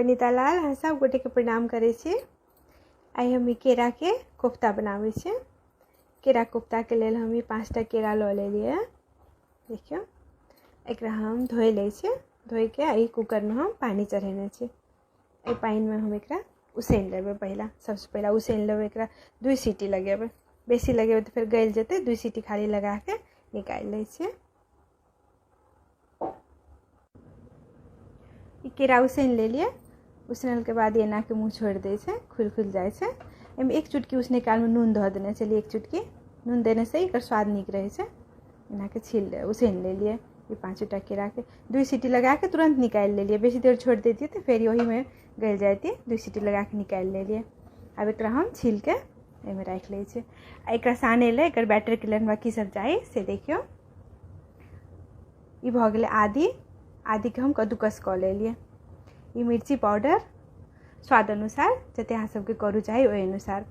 वनिता लाल अहाँ सब गोटे के प्रणाम करै छी। आइ हम केरा के कोफ्ता बनाबै छी। केरा कोफ्ता के लेल हम 5टा केरा लऽ लेलिए। देखियो एकरा हम धोइ लै छी। धोइ के ई कुकर में हम पानी चढ़ेने छी। एहि पानी में हम एकरा उसीन लेबै। सबसे पहला उसीन लेबै। एकरा 2 सीटी लगेबै। बेसी लगेबै तो फिर गल जेतै। 2 सीटी खाली लगा के निकाल लै छी। केरा उसीन ले लिए। उसनल के बाद एना के मुँह छोड़ दै छै, खुल जाए छै। एहिमे 1 चुटकी उसने काल में नून धऽ देने छलिए। 1 चुटकी नून देने से एकर स्वाद नीक रहै छै। एना के उसीन ले लिए। ये 5टा केरा के 2 सीटी लगा के तुरंत निकाल ले लिए। बेसी देर छोड़ देती तो फिर वही में गल जाती। 2 सीटी लगा के निकाल ले लिए। अब एकरा हम छील के एहिमे राख लै छी। एकरा साने ले एकर बैटर के लेल की सब चाही से देखियो। ई भऽ गेलै आदि के हम कद्दूकस कऽ लेलिए। ई मिर्ची पाउडर स्वाद अनुसार जते अहाँ सबके करू चाही ओहि अनुसार।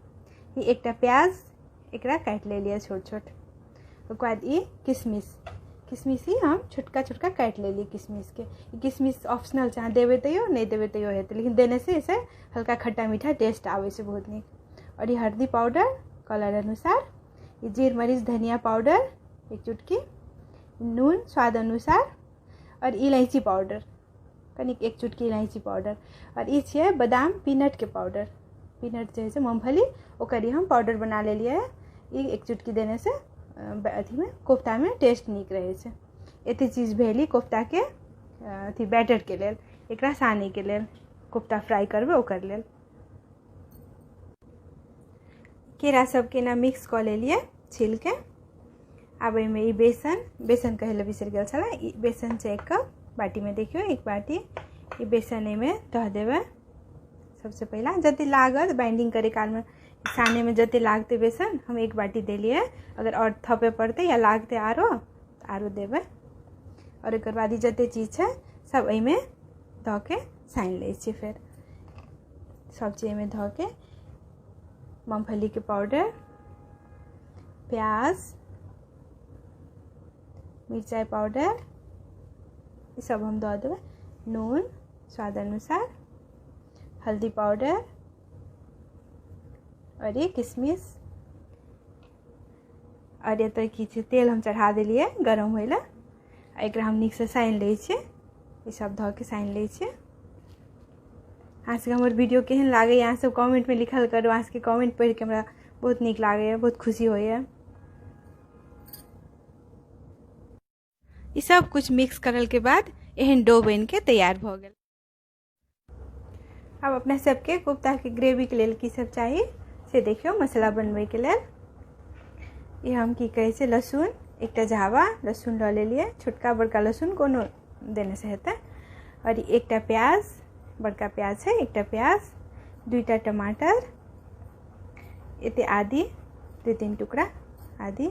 ई एकटा प्याज एकरा काटि लेलिए छोट छोट। ओकर बाद ई किशमिश ही हम छोटका काटि लेलिए। किशमिश के किशमिश ऑप्शनल छै, अहाँ देबै तैयो नहीं देबै तैयो हेतै, लेकिन देने से इसे हल्का खट्टा मीठा टेस्ट आबै छै बहुत नीक। और ये हल्दी पाउडर कलर अनुसार। ये जीर मरीच धनिया पाउडर 1 चुटकी। नून स्वाद अनुसार। और इलायची पाउडर कनिक 1 चुटकी इलायची पाउडर। और ई छै बादाम पीनट के पाउडर। पीनट जे छै मूँगफली ओकर हम पाउडर बना लेलिए। ई 1 चुटकी देने से अथी में कोफ्ता में टेस्ट नीक रहे छै। एते चीज भेली कोफ्ता के अथी बैटर के लेल। एकरा साने के लेल कोफ्ता फ्राई करबे ओकर लेल। केरा सब के ना मिक्स कऽ लेलिए छील के। अब एहिमे ई बेसन कहै लए बिसरि गेल छलै। ई बेसन छै 1 कप बाटी में। देखियो 1 बाटी ई बेसन एहिमे धऽ देबै। सबसे पहला जते लागत बाइंडिंग करे काल में साने में जते लागते बेसन हम 1 बाटी देलिए। अगर और थपे पड़ते या लागते आरो देबै। और एक बाद जते चीज छै सब एहिमे धऽ के सानि लै छी। फिर सब चीज एहिमे धऽ के मूँगफली के पाउडर, प्याज, मिरचाई पाउडर ये सब हम दऽ देबै। नून स्वाद अनुसार, हल्दी पाउडर और ये किशमिश। और ये तो की तेल हम चढ़ा देलिए गरम होय लए। एकरा हम नीक से सानि लै छी। ये सब धऽ के सानि लै छी। अहाँ सबके हमर वीडियो केहन लागैए अहाँ सब कमेंट में लिखल करू। अहाँ सबके कमेंट पढ़ि के हमरा बहुत नीक लागैए, बहुत खुशी होइए। ये सब कुछ मिक्स करल के बाद एहन डो बन के तैयार भ गेल। अब अपना सबके कोफ्ता के ग्रेवी के लेल की सब चाहिए से देखियो। मसाला बनबै के लेल ये हम की कहै छै लहसुन एकटा झावा लहसुन लऽ लेलिए। छोटका बड़का लहसुन कोनो देने से हेतै। और एकटा प्याज बड़का प्याज है, एकटा प्याज, 2टा टमाटर, एते आदि 2-3 टुकड़ा आदि,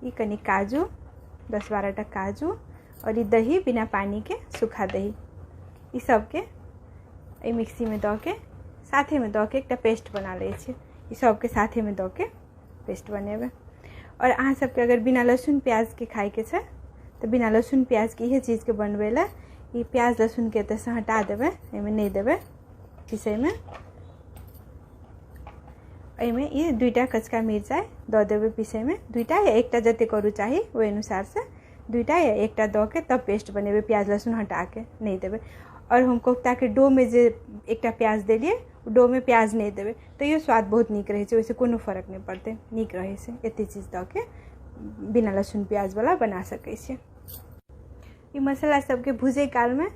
ये कनी काजू 10-12टा काजू। और ये दही बिना पानी के सूखा दही। ये सब के ए मिक्सी में दऽ के साथे में दऽ के एकटा पेस्ट बना लै छी। ये सब के साथे में दऽ के पेस्ट बनेबै। और अहाँ सबके अगर बिना लहसुन प्याज के खाए के छै तो बिना लहसुन प्याज के इहे चीज के बनबै लए ये प्याज लहसुन के एतऽ से हटा देबै। एहिमे नहीं देबै पीसै में। एहिमे ये 2टा कचका मिरचाई दऽ देबै पीसै में। 2टा या 1टा जते करू चाही ओहि अनुसार से 2टा या 1टा दऽ के तब पेस्ट बनेबै। प्याज लहसुन हटा के नहीं देबै। और हम कोफ्ता के डो में जे 1टा प्याज देलिए डो में प्याज नहीं देबै तैयो स्वाद बहुत नीक रहै छै। ओहिसे कोनो फर्क नहीं पड़तै, नीक रहै छै। एते चीज दऽ के बिना लहसुन प्याज वाला बना सकै छियै। ये मसाला सबके भूजे काल में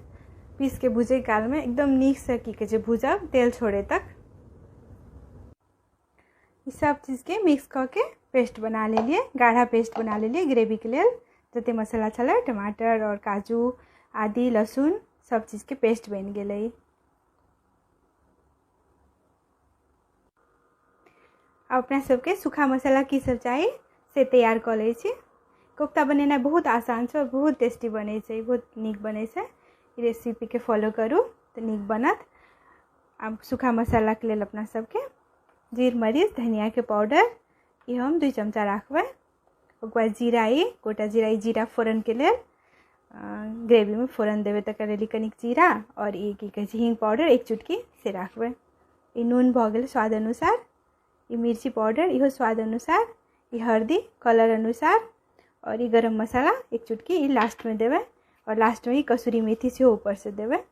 पीस के भूजे काल में एकदम नीक से की कहै छै भूजब तेल छोड़े तक। ये सब चीज के मिक्स करके पेस्ट बना लेलिए। गाढ़ा पेस्ट बना लेलिए ग्रेवी के लेल। जते मसाला छलै टमाटर और काजू आदि लहसुन सब चीज के पेस्ट बन गेलै। अपना सबके सूखा मसाला की सब चाहिए से तैयार कऽ लै छी। कोफ्ता बनेनाइ बहुत आसान छै और बहुत टेस्टी बनै छै, बहुत नीक बनै छै। ई रेसिपी के फॉलो करू तऽ नीक बनत। अब सूखा मसाला के लेल अपना सबके जीर मरीच धनिया के पाउडर ये हम 2 चमचा राखबै। ओकर बाद जीरा, गोटा जीरा, जीरा फोरन के लेल। ग्रेवी में फोरन देवे तक करेली कनिक जीरा और ये की कहे हिंग पाउडर 1 चुटकी से रखबे। ये नून भ गेल स्वाद अनुसार, ये मिर्ची पाउडर इहो स्वाद अनुसार, ये हल्दी कलर अनुसार और ये गरम मसाला 1 चुटकी ये लास्ट में देवे और लास्ट में ही कसूरी मेथी से ऊपर से देवे।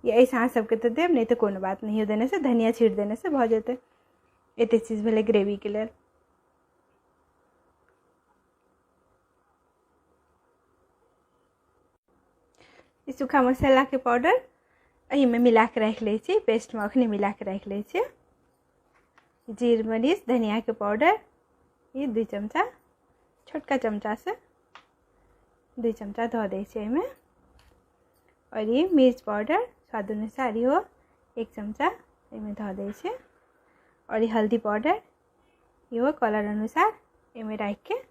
ये ऐसा अहाँ सबके तो देव, नहीं तो कोनो बात नहीं, देने से धनिया छीट देने से भ जेते। एते चीज भेले ग्रेवी के लिए। सूखा मसाला के पाउडर अही में मिला के रख लै छी, पेस्ट में अखने मिला के रख लै छी। जीर मरीच धनिया के पाउडर ये 2 चमचा, छोटका चमचा से 2 चमचा धो दै छी एहिमे। और ये मिर्च पाउडर स्वाद अनुसार इहो 1 चमचा एहिमे धो दै छी। और ये हल्दी पाउडर इहो कलर अनुसार एहिमे राखि के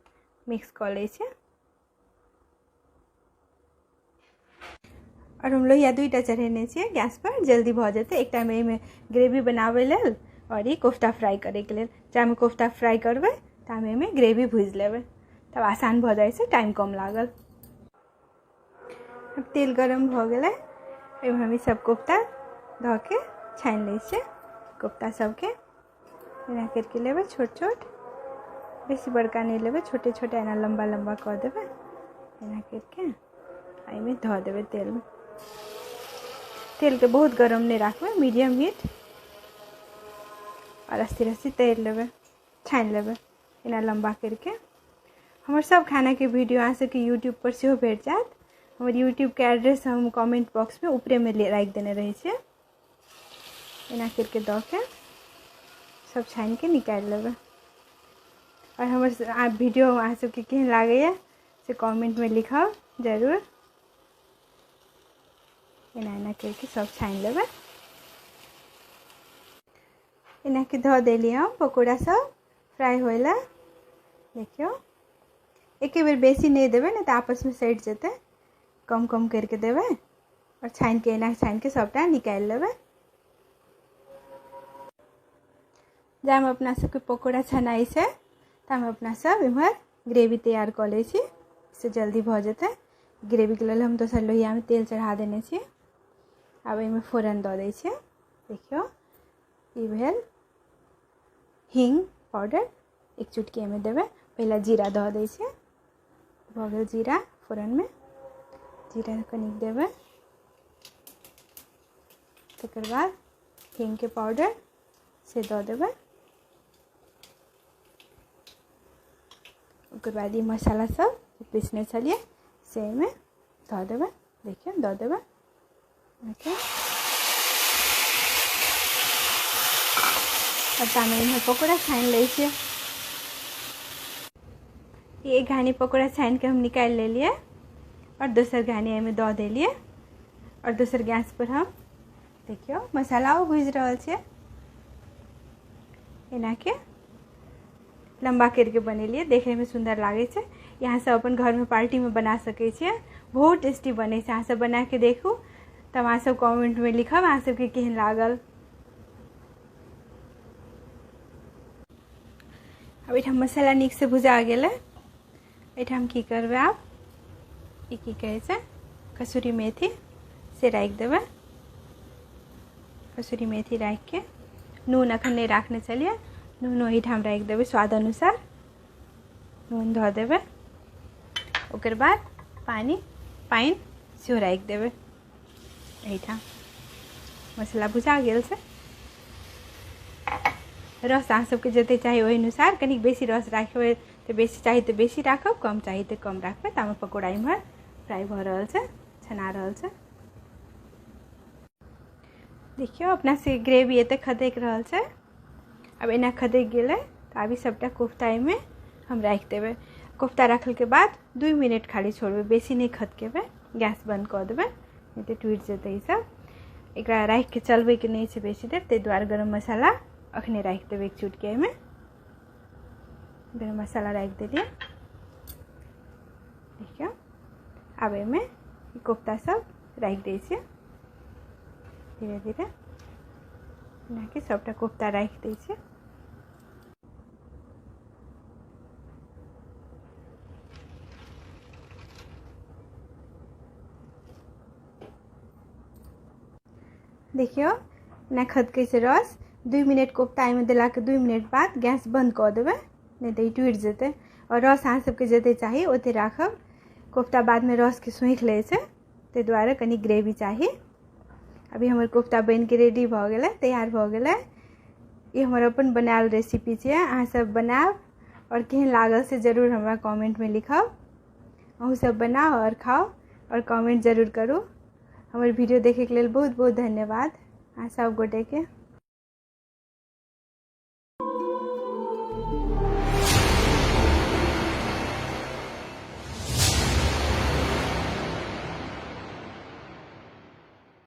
मिक्स कर लै छी। और हम लोग या 2टा चढ़ेने छे गैस पर, जल्दी भ जेते। एक टाइम में ग्रेवी बनावे लेल और ये कोफ्ता फ्राई करे के लेल। जामे कोफ्ता फ्राई करबे तामे में ग्रेवी भूज लेबे, तब आसान भ जाए से, टाइम कम लागल। अब तेल गरम भ गेले, एमे हम सब कोफ्ता ध के छान ले छे। कोफ्ता सबके एना करके लेबे छोट छोट, बेसी बड़का नहीं लेबे, छोटे छोटे एना लंबा लंबा कर देबे। एना करके आई में धो देबे तेल में। तेल के बहुत गरम नहीं रखबे, मीडियम हीट और अस्सी रस्सी तैर लेबे, छान लेबे एना लंबा करके। हमार सब खाना के वीडियो अहाँ सबके यूट्यूब पर से भेट जात। हमारे यूट्यूब के एड्रेस हम कमेंट बॉक्स में ऊपरे में राखि देने रहे छे। एना करके दऽ के सब छान के निकाल लेबे। और हमारे वीडियो अहाँ सबके केहन लागैए से कमेंट में लिखब जरूर। एना एना करके सब छान लेबे। एना के धो देली हम पकौड़ा सब फ्राई होइला। देखियो एक बेर बेसी नहीं देवे, नहीं तो आपस में सट जेते, कम कम करके देवे और छान के एना छान के सबटा निकाल लेबे। जामे अपना सबके पकौड़ा छनाई से तामे अपना सब इम्हर ग्रेवी तैयार कर ले छी, इससे जल्दी भ जेते। ग्रेवी के लेल हम दोसर लोहिया में तेल चढ़ा देने छी। अब एहिमे फोरन दऽ दै छियै। देखियो ई भेल हिंग पाउडर 1 चुटकी एहिमे देबै। पहले जीरा दऽ दै छियै, भऽ गेल जीरा फोरन में, जीरा कनिक देबै। तकर बाद हिंग के पाउडर से दऽ देबै। ओकर बाद ई मसाला सब पीसने छलिए से एहिमे दऽ देबै। देखियो दऽ देबै। ओके, अब तामे इम्हर पकौड़ा छान ले छियै। ये एक घानी पकौड़ा छान के हम निकाल ले लिए और दोसर घानी एहिमे दऽ देलिए। और दोसर गैस पर हम देखियो मसालाओ भूज रहल छै। एना के लंबा करके बनेलिए, देखे में सुंदर लागे छै। यहाँ सब अपन घर में पार्टी में बना सके छियै, बहुत टेस्टी बने छै। अहाँ सब बना के देखू, तब अहाँ सब कमेंट में लिखब अहाँ सबके केहन लागल। अब एठाम मसाला नीक से भुजा गेलै। एठाम की करबै आप, ई की कहै छै कसूरी मेथी से राखि देबै। कसूरी मेथी राखि के नून अखन नहीं राखने छलिए, नून ओहिठाम राखि देबै स्वाद अनुसार। नून धऽ देबै। ओकर बाद पानि सेहो राखि देबै एहिठाम। मसाला भुजा गेल छै। रस अहाँ सबके जते चाही ओहि अनुसार, कनिक बेसी रस राखबै तो बेसी चाही तो बेसी राखब, कम चाही तो कम राखबै। तामे पकौड़ा इम्हर फ्राई भऽ रहल छै, छना रहल छै। देखियो अपना से ग्रेवी एते खदक रहल छै। अब एना खदक गेलै तो अभी सबटा कोफ्ता एहिमे हम राखि देबै। कोफ्ता रखल के बाद 2 मिनट खाली छोड़बै, बेसी नहीं खदकेबै, गैस बंद कऽ देबै, नहीं तो टूटि जेतै। ई सब एकरा राखि के चलबै के नहीं छै बेसी देर, ताहि दुआरे गरम मसाला अखने राखि देबै 1 चुटकी एहिमे। गरम मसाला राखि देलिए। देखियो अब एहिमे कोफ्ता सब राखि दै छियै धीरे धीरे। एना के सबटा कोफ्ता राखि दै छियै। देखियो ना खदकै छै रस। 2 मिनट कोफ्ता एहिमे देलाके 2 मिनट बाद गैस बंद कऽ देबै, नहीं तऽ ई टूटि जेतै। और रस अहाँ सबके जते चाही ओते राखब। कोफ्ता बाद में रस के सोखि लै छै, ताहि दुआरे कनी ग्रेवी चाही। अभी हमर कोफ्ता बन के रेडी भऽ गेलै, तैयार भऽ गेलै। ई हमर अपन बनायल रेसिपी छै, अहाँ सब बनायब और केहन लागल से जरूर हमरा कमेंट में लिखब। अहूँ सब बनाओ और खाओ और कमेंट जरूर करू। हमर वीडियो देखे के लेल बहुत बहुत धन्यवाद अहाँ सब गोटे के।